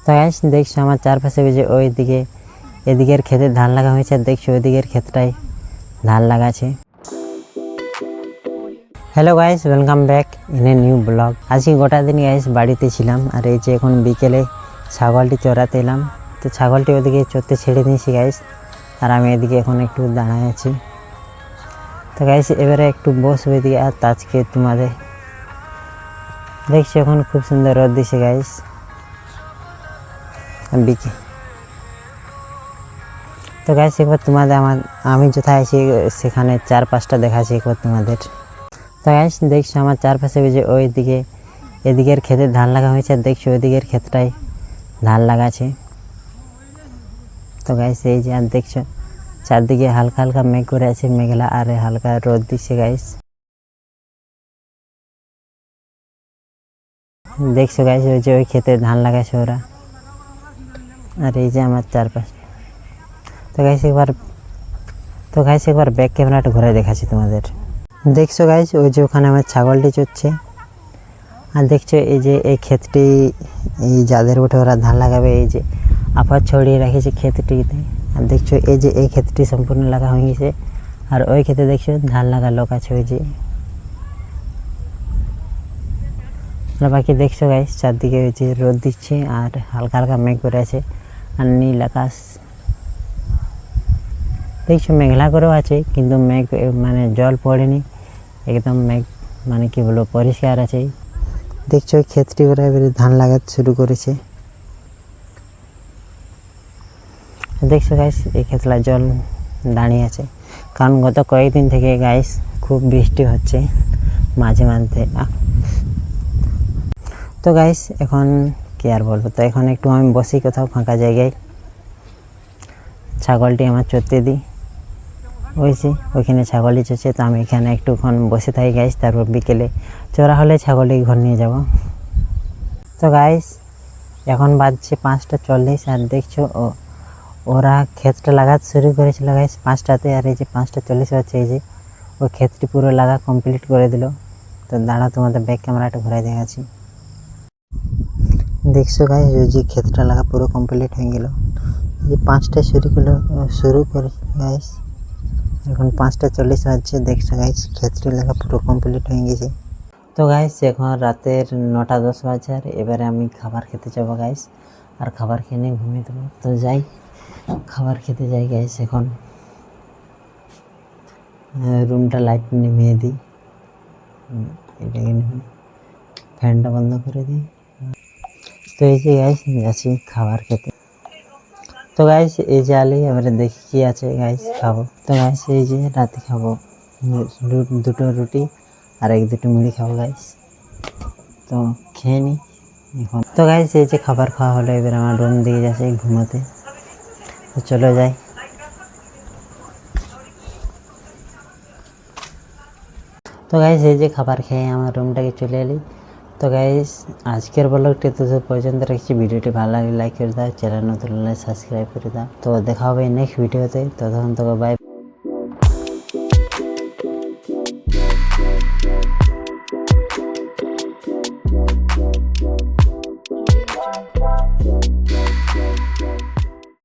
তো গাইস দেখছো আমার চারপাশে যে ওইদিকে এদিকের ক্ষেতে ধান লাগা হয়েছে, আর দেখছো ওইদিকের ক্ষেতটাই ধান লাগাছে। Hello guys, welcome back in a new blog. আজকে গোটা দিন গাইস বাড়িতে ছিলাম, আর এই যে এখন বিকেলে ছাগলটি চড়াতে এলাম। তো ছাগলটি ওদিকে চড়তে ছেড়ে দিয়েছি গাইস, আর আমি এদিকে এখন একটু দাঁড়ায় আছি। তো গাইস এবারে একটু বসবো এদিকে, আর আজকে তোমাদের দেখছি এখন খুব সুন্দর রোদ দিছে গাইস। তো গাইস একবার তোমাদের আমি কোথায় আছি সেখানে চারপাশটা দেখাচ্ছি একবার তোমাদের। তো গাইস দেখছো আমার চারপাশে যে ওইদিকে এদিকের ক্ষেতে ধান লাগা হয়েছে, আর দেখছো ওইদিকের ক্ষেতটাই ধান লাগাছে। তো গাইস এই যে আর দেখছো চারদিকে হালকা হালকা মেঘ করে আছে, মেঘলা আর হালকা রোদ দিচ্ছে গাইস। দেখছো গাইস ওই যে ওই ক্ষেতে ধান লাগাছে ওরা, আর এই যে আমার চারপাশ। তো গাইস একবার ব্যাক ক্যামেরাটা ঘুরে দেখাচ্ছি তোমাদের। দেখছো গাইস ওই যে ওখানে আমার ছাগলটি চড়ছে, আর দেখছো এই যে এই ক্ষেতটি এই যাদের উঠে ওরা ধান লাগাবে, এই যে আফার ছড়িয়ে রেখেছে ক্ষেতটিতে। আর দেখছো এই যে এই ক্ষেতটি সম্পূর্ণ লাগা হয়ে গেছে, আর ওই ক্ষেতে দেখছো ধান লাগা লোক আছে ওই যে। বাকি দেখছো গাইস চারদিকে ওই যে রোদ দিচ্ছে আর হালকা হালকা মেঘ করে আছে, আর নীল আকাশ দেখছো মেঘলা করেও আছে, কিন্তু মেঘ মানে জল পড়েনি, একদম মেঘ মানে কি বলবো পরিষ্কার আছে। দেখছো ওই ক্ষেতটি ওরা এবারে ধান লাগাতে শুরু করেছে। দেখছো গাইস এই ক্ষেতলা জল দাঁড়িয়ে আছে, কারণ গত কয়েকদিন থেকে গাইস খুব বৃষ্টি হচ্ছে মাঝে মাঝে। তো গাইস এখন কি আর বলবো, তো এখন একটু আমি বসি কোথাও ফাঁকা জায়গায়, ছাগলটি আমার চড়তে দিই। ওইখানে ছাগলটি চড়ছে, তো আমি এখানে একটুক্ষণ বসে থাকি গাইস, তারপর বিকেলে চড়া হলে ছাগলটি ঘর নিয়ে যাব। তো গাইস এখন বাজছে 5:40, আর দেখছো ওরা ক্ষেতটা লাগাতে শুরু করেছিল গাইস 5টাতে, আর এই যে 5:40 হচ্ছে, এই যে ওই ক্ষেতটি পুরো লাগা কমপ্লিট করে দিল। তো দাঁড়া তোমাদের ব্যাক ক্যামেরাটা ঘুরে দেখাচ্ছি। দেখছো গাইস ওই যে ক্ষেতটা লাগা পুরো কমপ্লিট হয়ে গেল, যে 5টায় শুরু করে গাইস, এখন 5:40 বাজছে। দেখছো গাইস ক্ষেতটি লাগা পুরো কমপ্লিট হয়ে গেছে। তো গাইস এখন রাতের 9:10 বাজে, আর এবারে আমি খাবার খেতে যাবো গাইস, আর খাবার খেয়ে নিয়ে ঘুমিয়ে দেবো। তো যাই খাবার খেতে যাই গাইস, এখন রুমটা লাইট নিভিয়ে দিই, এটাকে ফ্যানটা বন্ধ করে দিই। তো এই যে গাইস যাচ্ছি খাবার খেতে। তো গাইস এই যে আলি এবারে দেখি কি আছে গাইস খাবো। তো গাইস এই যে রাতে খাবো দুটো রুটি আর 1-2 মুড়ি খাবো গাইস, তো খেয়ে নিই এখন। তো গাইস এই যে খাবার খাওয়া হলো, এবার আমার রুম দিকে যাচ্ছে ঘুমোতে, তো চলো যাই। তো গাইস এই যে খাবার খেয়ে আমার রুমটাকে চলে এলি। তো গাইস আজকের ব্লগটি তো পর্যন্ত রাখছি, ভিডিওটি ভালো লাগলে লাইক করে দাও, চ্যানেল নতুন হলে সাবস্ক্রাইব করে দাও। তো দেখা হবে নেক্সট ভিডিওতে, ততক্ষণ তো বাই।